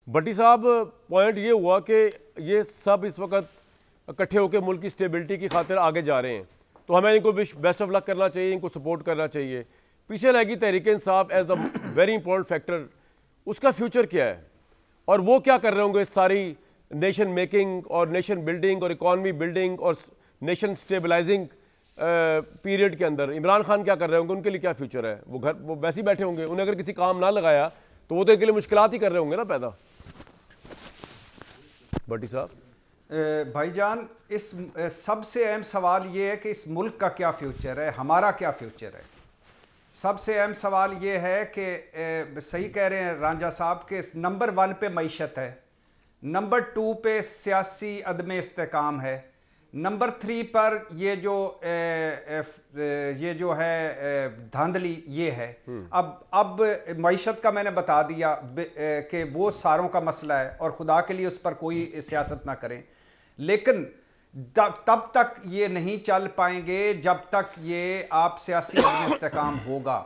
بٹی صاحب پوائنٹ یہ ہوا کہ یہ سب اس وقت اکٹھے ہو کے ملک کی اسٹیبلٹی کی خاطر آگے جا رہے ہیں، تو ہمیں ان کو بیسٹ آف لک کرنا چاہیے، ان کو سپورٹ کرنا چاہیے. پیچھے رہ گی Tehreek Insaf is the very important factor. اس کا فیوچر کیا ہے اور وہ کیا کر رہے ہوں گے ساری نیشن میکنگ اور نیشن بلڈنگ اور اکانومی بلڈنگ اور نیشن اسٹیبلائزنگ پیریڈ کے اندر؟ عمران خان کیا کر رہے ہوں گے؟ ان کے لیے کیا فیوچر ہے؟ وہ ویسے ہی بیٹھے ہوں گے. انہیں اگر کسی کام نہ لگایا تو وہ تو ان کے لیے مشکلات ہی کر رہے ہوں گے نا پیدا. بٹی صاحب بھائی جان، اس سب سے اہم سوال یہ ہے کہ اس ملک کا کیا فیوچر ہے، ہمارا کیا فیوچر ہے. سب سے اہم سوال یہ ہے کہ صحیح کہہ رہے ہیں رانجھا صاحب کہ نمبر 1 پہ معیشت ہے، نمبر 2 پہ سیاسی عدم استحکام ہے، نمبر 3 پر یہ جو ہے دھاندلی یہ ہے. اب معیشت کا میں نے بتا دیا کہ وہ ساروں کا مسئلہ ہے اور خدا کے لیے اس پر کوئی سیاست نہ کریں، لیکن تب تک یہ نہیں چل پائیں گے جب تک یہ آپ سیاسی عدم استحکام ہوگا.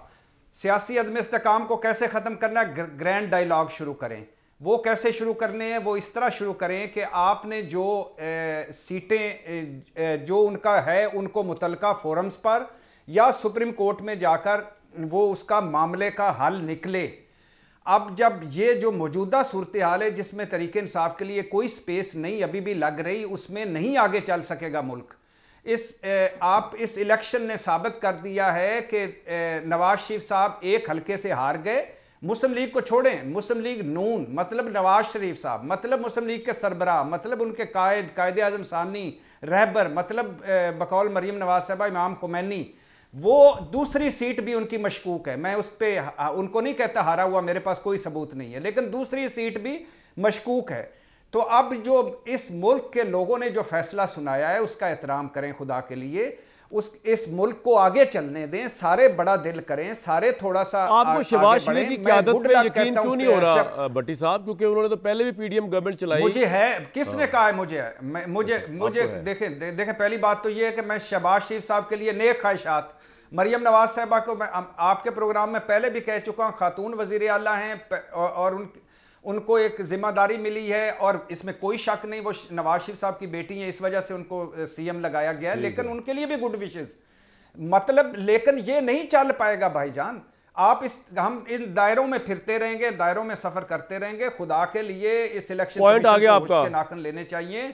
سیاسی عدم استحکام کو کیسے ختم کرنا ہے؟ گرینڈ ڈائیلاگ شروع کریں. وہ کیسے شروع کرنے ہیں؟ وہ اس طرح شروع کریں کہ آپ نے جو سیٹیں جو ان کا ہے ان کو متعلقہ فورمز پر یا سپریم کورٹ میں جا کر وہ اس کا معاملے کا حل نکلے. اب جب یہ جو موجودہ صورتحال ہے جس میں تحریک انصاف کے لیے کوئی سپیس نہیں ابھی بھی لگ رہی، اس میں نہیں آگے چل سکے گا ملک. آپ اس الیکشن نے ثابت کر دیا ہے کہ نواز شریف صاحب ایک حلقے سے ہار گئے. مسلم لیگ کو چھوڑیں، مسلم لیگ نون مطلب نواز شریف صاحب، مطلب مسلم لیگ کے سربراہ، مطلب ان کے قائد اعظم ثانی رہبر، مطلب بقول مریم نواز صاحبہ امام خمینی، وہ دوسری سیٹ بھی ان کی مشکوک ہے. میں اس پہ ان کو نہیں کہتا ہارا ہوا، میرے پاس کوئی ثبوت نہیں ہے، لیکن دوسری سیٹ بھی مشکوک ہے. تو اب جو اس ملک کے لوگوں نے جو فیصلہ سنایا ہے اس کا احترام کریں خدا کے لیے، اس ملک کو آگے چلنے دیں. سارے بڑا دل کریں، سارے تھوڑا سا آپ کو شہباز شریف کی قیادت پہ یقین کیوں نہیں ہو رہا بٹی صاحب؟ کیونکہ انہوں نے تو پہلے بھی پی ڈی ایم گورنمنٹ چلائی. مجھے ہے، کس نے کہا ہے مجھے دیکھیں پہلی بات تو یہ ہے کہ میں شہباز شریف صاحب کے لیے نیک خواہشات، مریم نواز صاحبہ کو میں آپ کے پروگرام میں پہلے بھی کہہ چکا ہوں، خاتون وزیر اعلیٰ ہیں اور ان کو ایک ذمہ داری ملی ہے اور اس میں کوئی شک نہیں وہ نواز شریف صاحب کی بیٹی ہیں، اس وجہ سے ان کو سی ایم لگایا گیا ہے، لیکن ان کے لیے بھی گڈ وشز. مطلب لیکن یہ نہیں چل پائے گا بھائی جان. ہم ان دائروں میں پھرتے رہیں گے، دائروں میں سفر کرتے رہیں گے. خدا کے لیے اس الیکشن کے ناخن لینے چاہیے.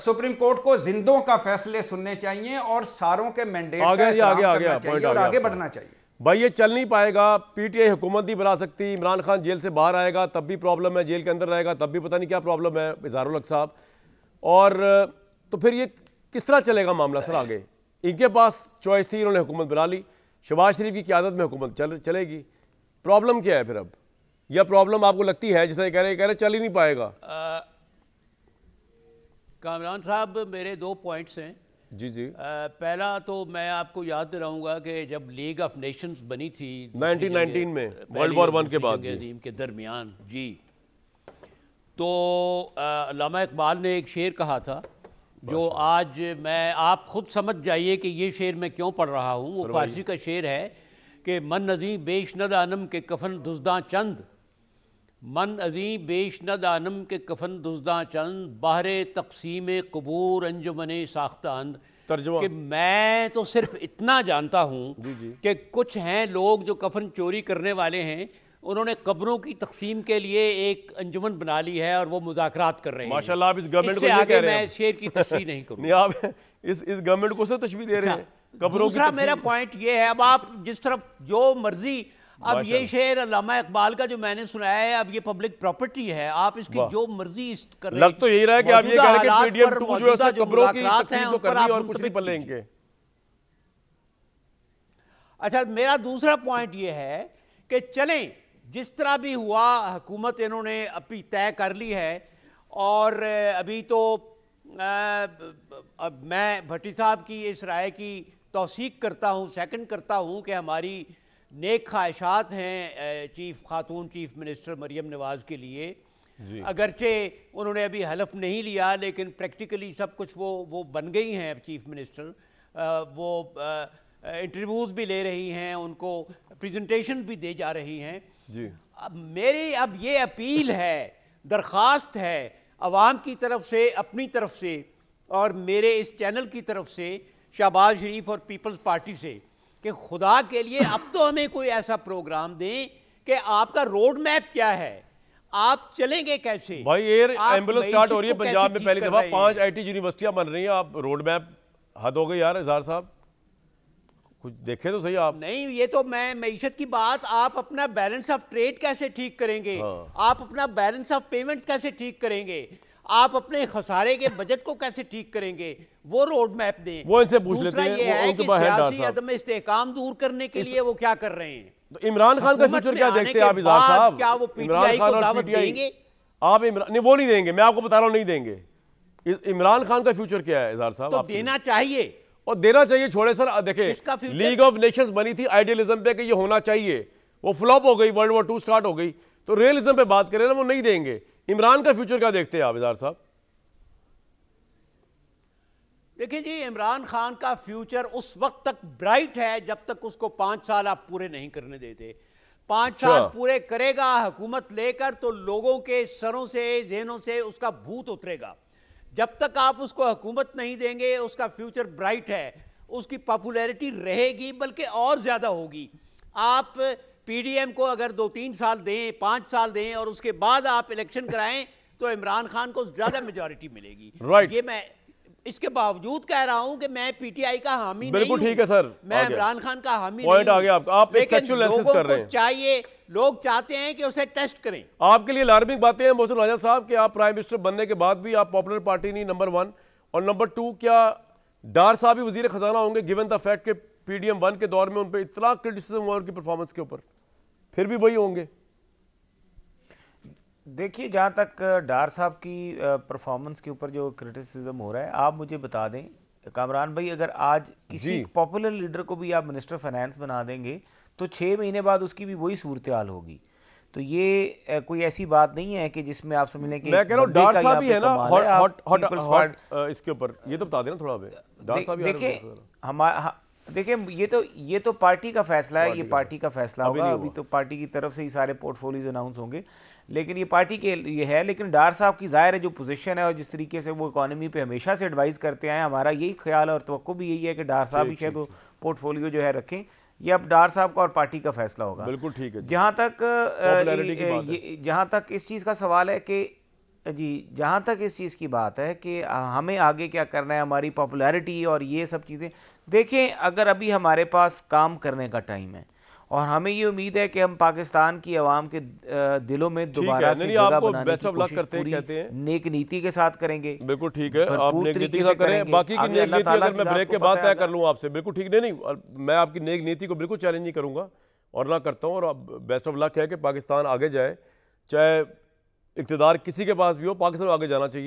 سپریم کورٹ کو زندوں کا فیصلے سننے چاہیے اور ساروں کے مینڈیٹ کا احترام کرنا چاہیے اور آگے بڑھنا چاہیے. بھائی یہ چل نہیں پائے گا. پی ٹی آئی حکومت نہیں بنا سکتی. عمران خان جیل سے باہر آئے گا تب بھی پرابلم ہے، جیل کے اندر رہے گا تب بھی پتہ نہیں کیا پرابلم ہے اظہار الحق صاحب. اور تو پھر یہ کس طرح چلے گا معاملہ سر آگے؟ ان کے پاس چوائس تھی، انہوں نے حکومت بنا لی، شہباز شریف کی قیادت میں حکومت چلے گی. پرابلم کیا ہے پھر اب؟ یا پرابلم آپ کو لگتی ہے جس نے کہہ رہے چل ہی نہیں پائے گا؟ کامران صاحب میرے 2 پوائنٹس ہیں. جی پہلا تو میں آپ کو یاد دلاؤں گا کہ جب لیگ آف نیشنز بنی تھی 1919 میں ورلڈ وار 1 کے بعد عظیم کے درمیان تو علامہ اقبال نے ایک شعر کہا تھا جو آج آپ خود سمجھ جائیے کہ یہ شعر میں کیوں پڑھ رہا ہوں. وہ فارسی کا شعر ہے کہ من ازیں بیش نہ دانم کے کفن دزداں چند، من ازیں بیش نہ دانم کے کفن دزداں چند، باہر تقسیم قبور انجمن ساختہ اند. ترجمہ کہ میں تو صرف اتنا جانتا ہوں کہ کچھ ہیں لوگ جو کفن چوری کرنے والے ہیں، انہوں نے قبروں کی تقسیم کے لیے ایک انجمن بنا لی ہے اور وہ مذاکرات کر رہے ہیں. ماشاءاللہ آپ اس گورنمنٹ کو یہ کہہ رہے ہیں. میں شعر کی تشریح نہیں کروں. نہیں آپ اس گورنمنٹ کو سے تشبیہ دے رہے ہیں قبروں کی. دوسرا میرا پوائنٹ یہ ہے، اب آپ جس طرف جو مرضی، اب یہ شعر علامہ اقبال کا جو میں نے سنایا ہے، اب یہ پبلک پراپرٹی ہے، آپ اس کی جو مرضی کر رہے ہیں. لگ تو یہی رہا ہے کہ آپ یہ کہہ رہے ہیں کہ پی ڈی ایم 2 جو ہے قبروں کی تقسیم تو کرنی اور کچھ نہیں پلے ان کے. اچھا میرا دوسرا پوائنٹ یہ ہے کہ چلیں جس طرح بھی ہوا حکومت انہوں نے ابھی طے کر لی ہے. اور ابھی تو اب میں بھٹی صاحب کی اس رائے کی توثیق کرتا ہوں، سیکنڈ کرتا ہوں کہ ہماری نیک خواہشات ہیں خاتون چیف منسٹر مریم نواز کے لیے. اگرچہ انہوں نے ابھی حلف نہیں لیا لیکن پریکٹیکلی سب کچھ وہ بن گئی ہیں چیف منسٹر. وہ انٹرویوز بھی لے رہی ہیں، ان کو پریزنٹیشن بھی دے جا رہی ہیں. جی اب میری اب یہ اپیل ہے، درخواست ہے عوام کی طرف سے، اپنی طرف سے، اور میرے اس چینل کی طرف سے شہباز شریف اور پیپلز پارٹی سے، کہ خدا کے لیے اب تو ہمیں کوئی ایسا پروگرام دیں کہ آپ کا روڈ میپ کیا ہے، آپ چلیں گے کیسے؟ بھائی ایئر آپ ایمبولینس سٹارٹ ہو رہی ہے معیشت کو پنجاب میں، کیسے پہلی ٹھیک دفعہ کر رہے 5 IT یونیورسٹیاں بن رہی ہیں، آپ روڈ میپ حد ہو گئی یار اظہار صاحب، کچھ دیکھیں تو صحیح آپ. نہیں، یہ تو میں معیشت کی بات، آپ اپنا بیلنس آف ٹریڈ کیسے ٹھیک کریں گے، آپ اپنا بیلنس آف پیمنٹس کیسے ٹھیک کریں گے، آپ اپنے خسارے کے بجٹ کو کیسے ٹھیک کریں گے، وہ روڈ میپ دیں. وہ ان سے پوچھ لیتے دوسرا ہیں، یہ وہ ہے ان کے کہ پاس ہے ڈار سیاسی صاحب. عدم استحکام دور کرنے کے لیے وہ کیا کر رہے ہیں. تو عمران خان کا حکومت فیوچر میں کیا آنے دیکھتے ہیں آپ کے اظہار بعد صاحب؟ کیا وہ پی ٹی عمران آئی خان کو اور دعوت پی ٹی آئی دیں گے؟ آپ نہیں، وہ نہیں دیں گے، میں آپ کو بتا رہا ہوں نہیں دیں گے. عمران خان کا فیوچر کیا ہے اظہار صاحب؟ تو دینا چاہیے، اور دینا چاہیے. چھوڑے سر، دیکھیں اس کا فیوچر لیگ آف نیشنز بنی تھی آئیڈیلزم پہ کہ یہ ہونا چاہیے، وہ فلاپ ہو گئی، ورلڈ وار 2 سٹارٹ ہو گئی، تو ریئلزم پہ بات کریں نا، وہ نہیں دیں گے. عمران کا فیوچر کیا دیکھتے ہیں آپ اظہار صاحب؟ دیکھیں جی، عمران خان کا فیوچر اس وقت تک برائٹ ہے جب تک اس کو 5 سال آپ پورے نہیں کرنے دیتے. 5 سال پورے کرے گا حکومت لے کر تو لوگوں کے سروں سے، ذہنوں سے اس کا بھوت اترے گا. جب تک آپ اس کو حکومت نہیں دیں گے اس کا فیوچر برائٹ ہے، اس کی پاپولیرٹی رہے گی بلکہ اور زیادہ ہوگی. آپ پی ڈی ایم کو اگر 2-3 سال دیں، 5 سال دیں اور اس کے بعد آپ الیکشن کرائیں تو عمران خان کو زیادہ میجورٹی ملے گی. یہ میں اس کے باوجود کہہ رہا ہوں کہ میں پی ٹی آئی کا حامی نہیں ہوں، بالکل ٹھیک ہے سر، میں عمران خان کا حامی نہیں پوائنٹ ہوں، آ گیا آپ ایک لیکن سیکچول انالیسس لوگوں کر رہے کو ہیں. چاہیے، لوگ چاہتے ہیں کہ اسے ٹیسٹ کریں. آپ کے لیے الارمنگ باتیں ہیں محسن راجہ صاحب کہ آپ پرائم منسٹر بننے کے بعد بھی آپ پاپولر پارٹی نہیں، نمبر 1، اور نمبر 2 کیا ڈار صاحب بھی وزیر خزانہ ہوں گے گیون دا فیکٹ کہ پی ڈی ایم 1 کے دور میں ان پہ اتنا کرٹیسزم ہوا ان کی پرفارمنس کے اوپر، پھر بھی وہی ہوں گے؟ دیکھیے، جہاں تک ڈار صاحب کی پرفارمنس کے اوپر جو کرٹیسزم ہو رہا ہے، آپ مجھے بتا دیں کامران بھائی، اگر آج کسی پاپولر لیڈر کو بھی آپ منسٹر فائنانس بنا دیں گے تو 6 مہینے بعد اس کی بھی وہی صورتحال ہوگی. تو یہ کوئی ایسی بات نہیں ہے کہ جس میں آپ سمجھ لیں کہ میں کہہ رہا ہوں ڈار صاحب ہی ہے نا ہاٹ اس کے اوپر، یہ تو بتا دینا تھوڑا بے ڈار صاحب ہی. دیکھیں یہ تو پارٹی کا فیصلہ ہے، یہ پارٹی کا فیصلہ ہوگا. ابھی تو پارٹی کی طرف سے ہی سارے پورٹ فولیوز اناؤنس ہوں گے، لیکن یہ پارٹی کے یہ ہے. لیکن ڈار صاحب کی ظاہر ہے جو پوزیشن ہے اور جس طریقے سے وہ اکانومی پہ ہمیشہ سے ایڈوائز کرتے ہیں، ہمارا یہی خیال اور توقع بھی یہی ہے کہ ڈار صاحب ہی شاید وہ پورٹ فولیو جو ہے رکھیں. یہ اب ڈار صاحب کا اور پارٹی کا فیصلہ ہوگا. بالکل ٹھیک ہے. جہاں تک اس چیز کا سوال ہے کہ جہاں تک اس چیز کی بات ہے کہ ہمیں آگے کیا کرنا ہے، ہماری پاپولیرٹی اور یہ سب چیزیں، دیکھیں اگر ابھی ہمارے پاس کام کرنے کا ٹائم ہے اور ہمیں یہ امید ہے کہ ہم پاکستان کی عوام کے دلوں میں دوبارہ سے جگہ بنانے کی کوشش پوری نیک نیتی کے ساتھ کریں گے. بالکل ٹھیک ہے، آپ نیک نیتی سے کریں. باقی کی نیک نیتی اگر میں بریک کے بعد طے کر لوں آپ سے، بالکل ٹھیک نہیں، میں آپ کی نیک نیتی کو بالکل چیلنج نہیں کروں گا اور نہ کرتا ہوں. اور بیسٹ آف لک ہے کہ پاکستان آگے جائے، چاہے اقتدار کسی کے پاس بھی ہو، پاکستان آگے جانا چاہیے.